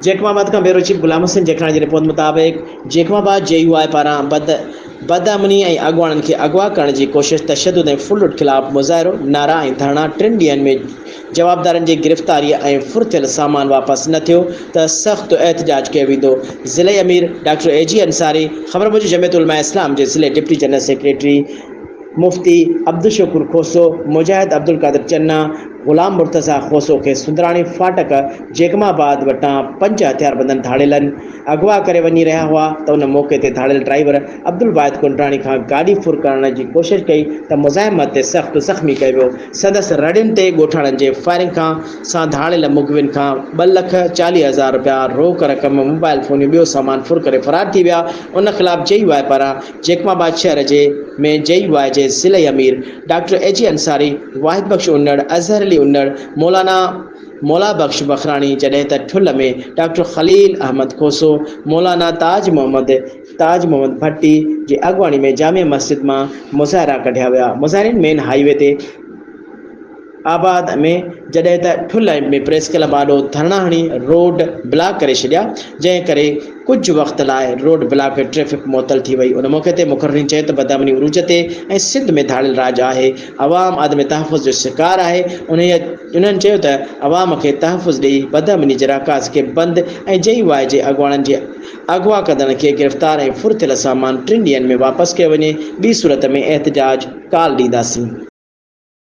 जैकमाबाद का bureau chief Ghulam Hussain जेखराणी जी report मुताबिक Jacobabad JUI पारां बदअमनी ऐं अॻुवाणनि खे अगवा करण जी कोशिश, तशद्दुद ऐं फुल लूट ख़िलाफ़ मुज़ाहिरो, नारा ऐं धरना 3 ॾींहनि में जवाबदारनि जी गिरफ़्तारीअ ऐं फुर्तियल सामान वापसि न थियो त सख़्तु एहतजाज कयो वेंदो। ज़िले अमीर डॉक्टर AG अंसारी ख़बर मूजिबि जमियत उलमा इस्लाम जे ज़िले डिप्टी जनरल सेक्रेटरी मुफ्ती अब्दुल शुकुर खोसो, मुजाहिद अब्दुल कादिर चन्ना, गुलाम मुर्तज़ा खोसो खे सुंदराणी फाटक जैकमाबाद वटां 5 हथियारबंदनि धाड़ेलनि अगवा करे वञी रहिया हुआ त उन मौक़े ते धाड़ियल ड्राइवर अब्दुल वाहिद कुंडराणी खां गाॾी फुर करण जी कोशिशि कई त मुज़ाहिमत ते सख़्तु ज़ख़्मी कयो वियो। संदसि रड़ियुनि ते ॻोठाणनि जे फायरिंग सां धाड़ियल मुग़विन खां 2,40,000 रुपया रोक रक़म, मोबाइल फ़ोन, ॿियो सामान फुर करे फ़रार थी विया। उन ख़िलाफ़ JUI पारां जैकमाबाद शहर में JUI जे ज़िले अमीर डॉक्टर AG अंसारी, वाहिद बख्श उन्नड़, अज़हर अली उन्नड़, मौला बख्श बखराणी, जॾहिं त ठुल में डॉक्टर ख़लील अहमद खोसो, मौलाना ताज मोहम्मद भट्टी जी अॻुवाणी में जामिया मस्जिद मां मुज़ाहिरा कढिया विया। मुज़ाहिरीन मेन हाईवे ते आबाद में जॾहिं त ठुल में प्रेस क्लब आॾो धरना हणी रोड ब्लॉक करे छॾिया, जंहिं करे कुझु वक़्त लाइ रोड ब्लॉक ट्रैफ़िक मुअतल थी वई। उन मौक़े ते मुक़ररीन चयो त बदअमनी उरूज ते ऐं सिंध में धाड़ियल राज आहे, अवाम आदम तहफ़ुज़ जो शिकार आहे। उन्हनि चयो त अवाम खे तहफ़ुज़ ॾेई बदअमनी जे राकाज़ खे बंदि ऐं JUI जे अॻुवाणनि जे अगवा कंदड़ खे गिरफ़्तार ऐं फुर्तियल सामान 3 ॾींहनि में वापसि कयो वञे, ॿी सूरत में एहतजाज काल ॾींदासीं।